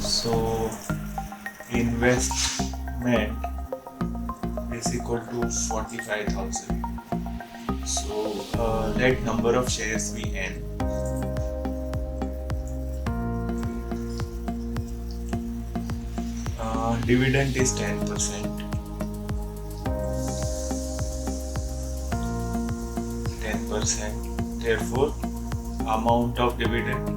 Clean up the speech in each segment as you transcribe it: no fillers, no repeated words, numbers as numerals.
So investment is equal to 45,000. So let number of shares be n. Dividend is 10%. 10%. Therefore, amount of dividend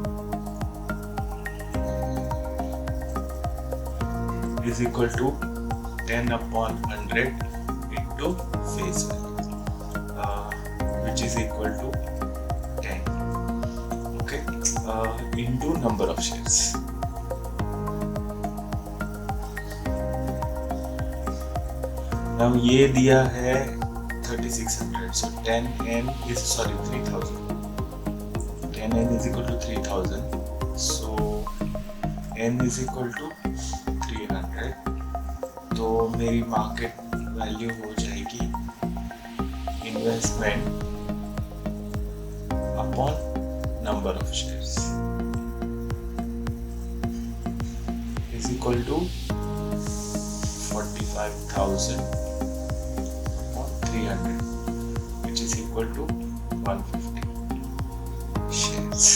is equal to 10 upon 100 into face value, which is equal to 10. Okay, into number of shares. Now ये दिया है 3600, so 10n is 3000. 10n is equal to 3000, so n is equal to 300. तो मेरी market value हो जाएगी investment upon number of shares is equal to 45,000 upon 300, which is equal to 150 shares.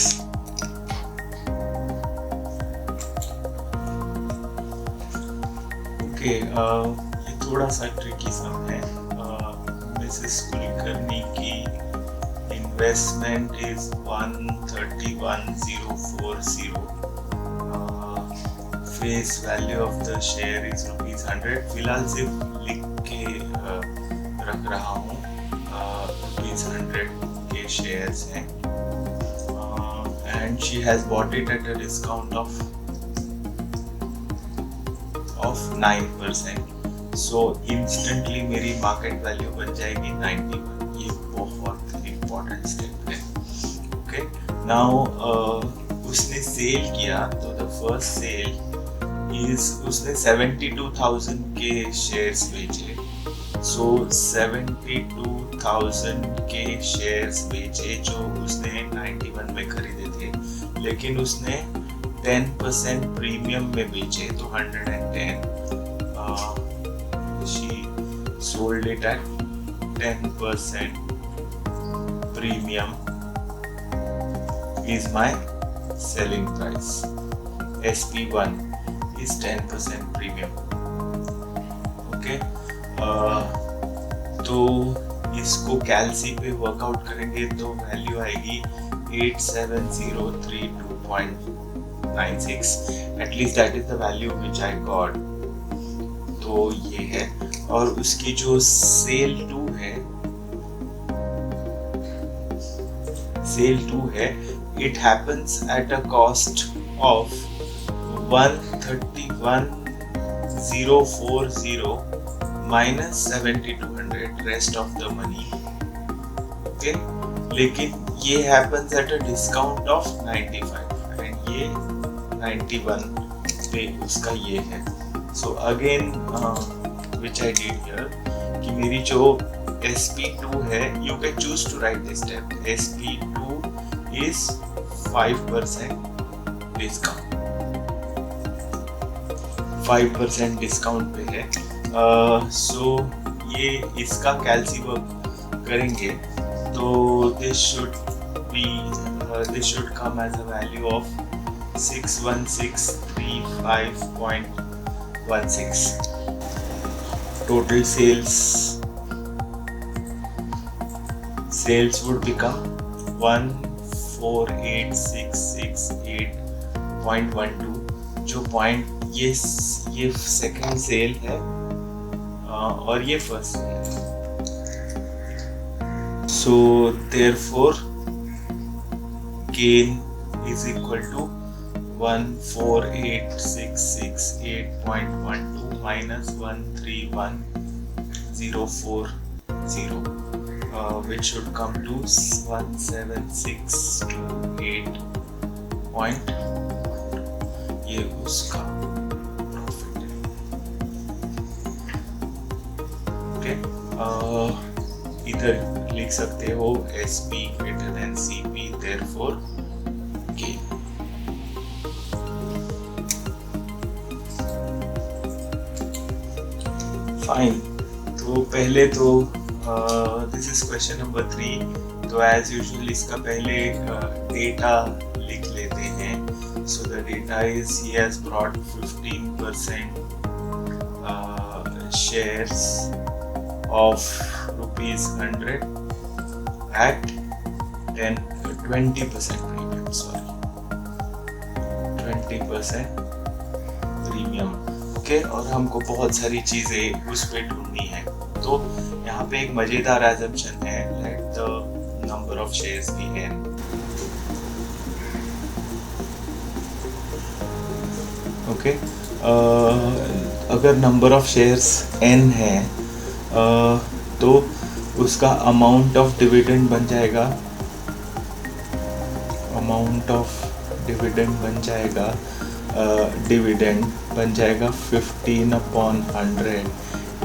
Okay, ये थोड़ा सा ट्रिकी सम है. Mrs Kulkarni की investment is 131,040. Face value of the share is ₹100. फिलहाल सिर्फ लिख के रख रहा हूँ. ₹100 के शेयर्स हैं and she has bought it at a discount of 9%. So instantly मेरी मार्केट वैल्यू बन जाएगी 91. ये बहुत इम्पोर्टेंट स्टेप है. ओके, नाउ उसने सेल किया तो द फर्स्ट सेल इज उसने 72,000 के शेयर्स बेचे. सो 72,000 के शेयर्स बेचे जो उसने 91 में खरीदे थे, लेकिन उसने 10% प्रीमियम में बेचे, तो 110. She sold it at 10% premium is my selling price. SP1 is 10% premium. Okay, तो इसको कैलसी पे वर्कआउट करेंगे तो वैल्यू आएगी 87,032.96. At least that is the value which I got. तो ये है. और उसकी जो सेल 2 है, it happens at a cost of 131,040 minus 7,200 rest of the money. Okay, लेकिन ये happens at a discount of 95 and ये 91 पे उसका ये है. So again which I did here कि मेरी जो SP2 है, you can choose to write this step. SP2 is 5% discount. 5% discount पे है. सो ये इसका कैलसी वर्क करेंगे तो this should come as a value of 61635.16. Total sales would become 148,668.12. जो पॉइंट ये सेकंड सेल है और ये फर्स्ट सेल है. So therefore gain is equal to 148,668.12 minus 131,040, which should come to 17628. ये उसका प्रॉफिट है. ओके, इधर लिख सकते हो SP greater than CP, therefore gain. Fine. तो पहले तो दिस इज क्वेश्चन नंबर 3। तो एज यूजुअल इसका पहले डेटा लिख लेते हैं। So the data is he has brought 15% shares of ₹100 at 20% premium, 20% premium. Okay, और हमको बहुत सारी चीजें उस पे ढूंढनी है। तो यहाँ पे एक मजेदार assumption है, let the number of shares be n। Okay, अगर नंबर ऑफ शेयर्स n है तो उसका अमाउंट ऑफ डिविडेंड बन जाएगा, डिविडेंड बन जाएगा 15/100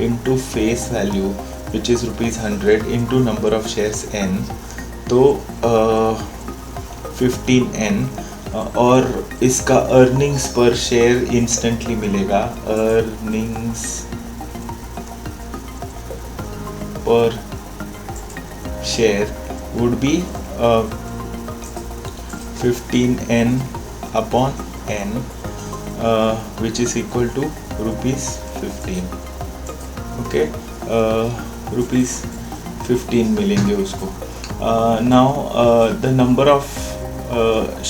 into face value which is ₹100 into number of shares n। तो 15n, और इसका अर्निंग्स पर शेयर इंस्टेंटली मिलेगा। Earnings per share would be 15n upon n, which is equal to ₹15। ओके, ₹15 मिलेंगे उसको। Now the number of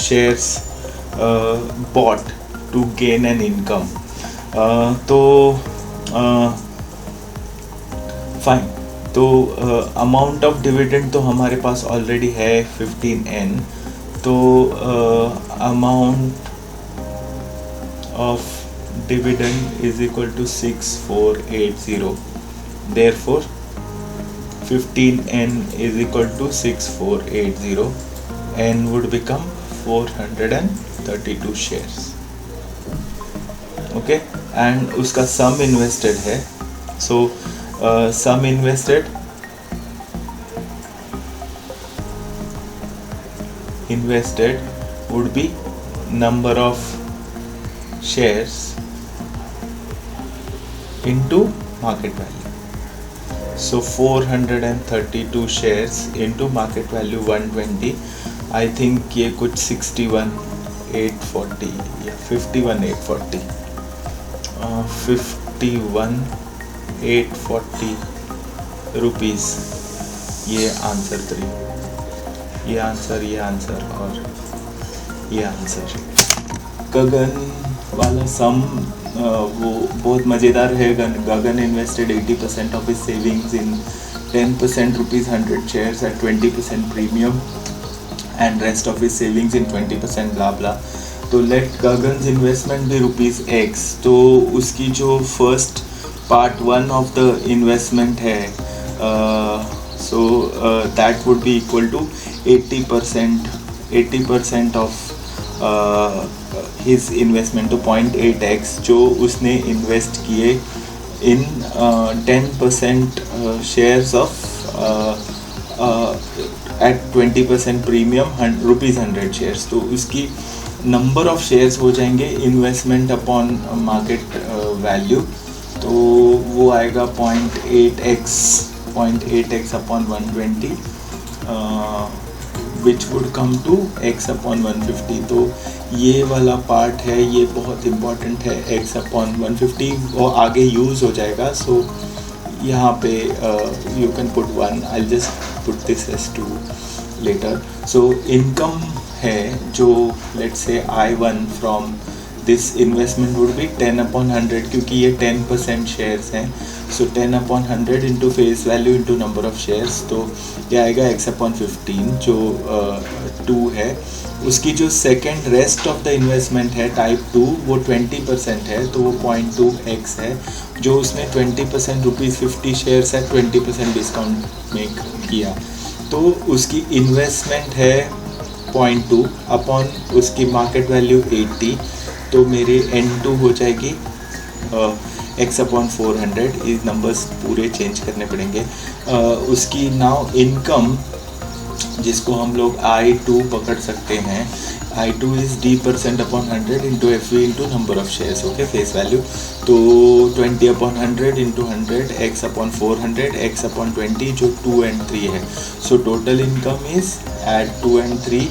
shares bought to gain an income। तो fine. तो amount of dividend तो हमारे पास ऑलरेडी है 15n। तो amount of dividend is equal to 6480। Therefore 15n is equal to 6480, n would become 432 shares। Okay, and उसका सम invested है। सो सम invested would be number of shares into market value। So 432 shares into market value 120। I think ये कुछ 61,840 या 51,840 51,840 rupees. ये answer 3, ये answer और ये answer. गगन वाला सम वो बहुत मज़ेदार है। Gagan invested 80% of his savings in 10% ₹100 shares at 20% premium and rest of his savings in 20% blah blah। तो let Gagan's investment be ₹X। तो उसकी जो first part 1 of the investment है, so that would be equal to 80% of his investment, तो 0.8x जो उसने invest किए इन 10% shares of at 20% premium ₹100 shares। तो उसकी नंबर ऑफ शेयर्स हो जाएंगे इन्वेस्टमेंट अपॉन मार्केट वैल्यू। तो वो आएगा 0.8x upon 120 which would come to x upon 150। तो ये वाला पार्ट है, ये बहुत इम्पॉर्टेंट है। x अपॉन 150 वो आगे यूज़ हो जाएगा। सो यहाँ पे you can put 1, I just put this as 2 later. So income है जो let's say I1 from this investment would be 10/100, क्योंकि ये 10% शेयर्स हैं। So 10/100 into face value into number of shares, तो ये आएगा x/15 जो 2 है। उसकी जो second rest of the investment है टाइप 2 वो 20% है, तो वो 0.2x है जो उसने 20% ₹50 शेयर्स है 20% डिस्काउंट मेक किया। तो उसकी इन्वेस्टमेंट है 0.2 अपॉन उसकी मार्केट वैल्यू 80। तो मेरे N2 हो जाएगी x/400। ये नंबर्स पूरे चेंज करने पड़ेंगे। उसकी नाउ इनकम जिसको हम लोग I2 पकड़ सकते हैं, I2 is D% upon 100 into FV into number of shares, okay, face value. तो 20 upon 100 into 100 x upon 400 x upon 20 जो 2 and 3 है. So total income is add 2 and 3,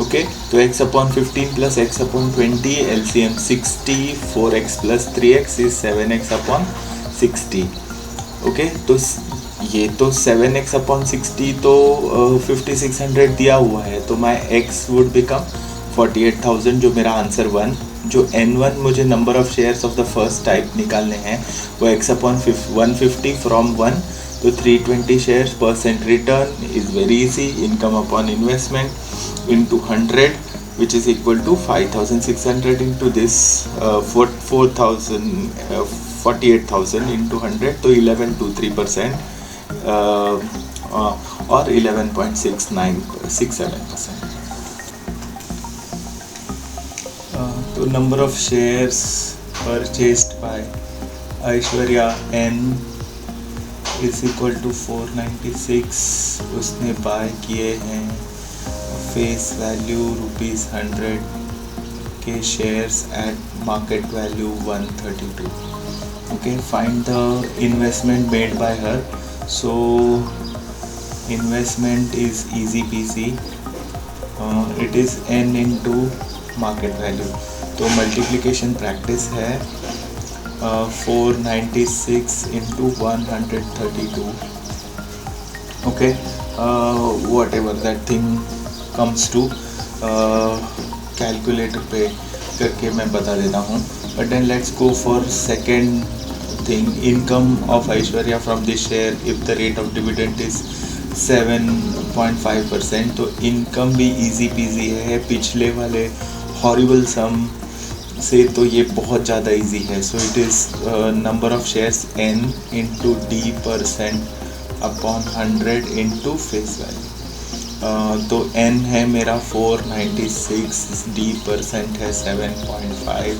okay. तो x upon 15 plus x upon 20 LCM 60, 4x plus 3x is 7x upon 60, okay. तो ये तो 7x upon 60 तो 5600 दिया हुआ है, तो माई x वुड बिकम 48,000 जो मेरा आंसर 1. जो n1 मुझे number of shares of the first type निकालने हैं वो x अपॉन 150 फ्रॉम 1, तो 320 shares. Percent return is very easy, income upon investment into 100 which is equal to 5,600 into this 48,000 into 100, तो 11.23% और 11.67%. तो number of shares purchased by Aishwarya n is equal to 496. उसने buy किए हैं फेस वैल्यू ₹100 के shares at market value 132. Okay, find the investment made by her. So investment is easy peasy. It is n into market value. तो multiplication practice है 496 into 132. Okay, whatever that thing comes to, calculator पे करके मैं बता देता हूँ. But then let's go for second thing, income of Aishwarya from this share if the rate of dividend is 7.5%. तो income भी easy peasy है, पिछले वाले horrible sum से तो ये बहुत ज़्यादा easy है. So it is number of shares n into d% upon 100 into face value. तो n है मेरा 496, d% है 7.5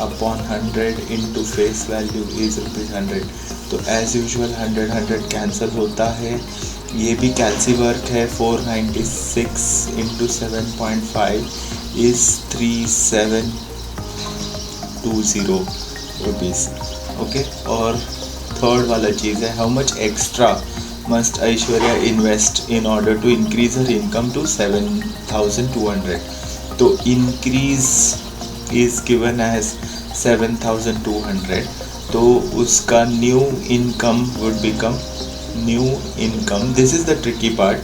upon 100 into face value is ₹100. तो एज यूजुअल 100 कैंसिल होता है. ये भी कैलसी वर्क है. 496 इंटू 7.5 इज 3720 रुपीज़, ओके. और थर्ड वाला चीज़ है, how much extra must Aishwarya invest in order to increase her income to 7,200. तो increase is given as 7,200. तो उसका new income would become new income. This is the tricky part.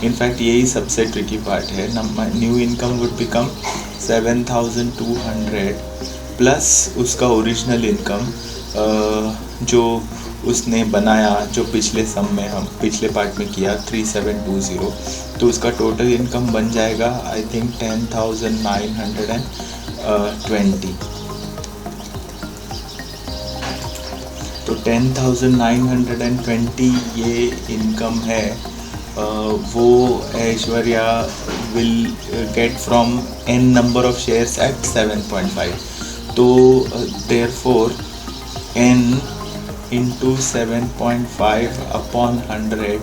In fact यही सबसे tricky part है. New income would become 7,200 plus उसका original income जो उसने बनाया, जो पिछले सम में हम पिछले पार्ट में किया 3720. तो उसका टोटल इनकम बन जाएगा आई थिंक 10,920. तो 10,920 ये इनकम है, वो Aishwarya will get from n number of shares at 7.5. तो therefore n into 7.5 upon 100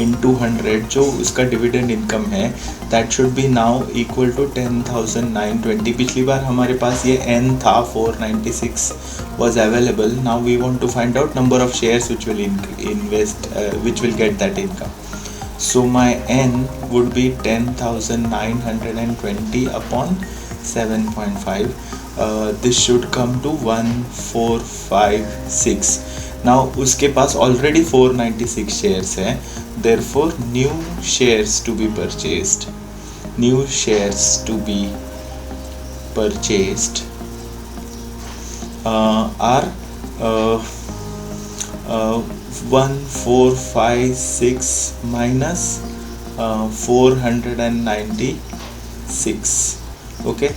into 100 जो उसका डिविडेंड इनकम है, that should be now equal to 10,920. पिछली बार हमारे पास ये n था, 496 was available. Now we want to find out number of shares which will which will get that income. So my n would be 10,920 upon 7.5. This should come to 1456. Now उसके पास already 496 shares हैं. Therefore new shares to be purchased are 1456 minus 496. Okay,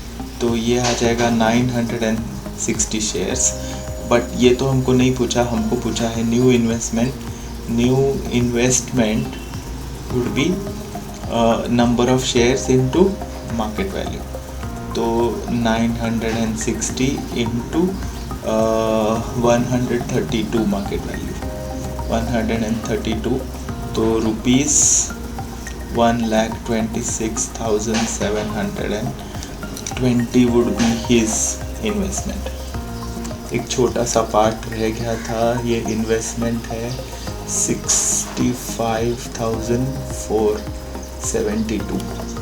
तो ये आ जाएगा 960 shares. But ये तो हमको नहीं पूछा, हमको पूछा है new investment. New investment would B number of shares into market value. तो 960 इंटू 132 मार्केट वैल्यू 132. तो rupees 1,26,720 would be his investment. एक छोटा सा पार्ट रह गया था, ये इन्वेस्टमेंट है 65,472.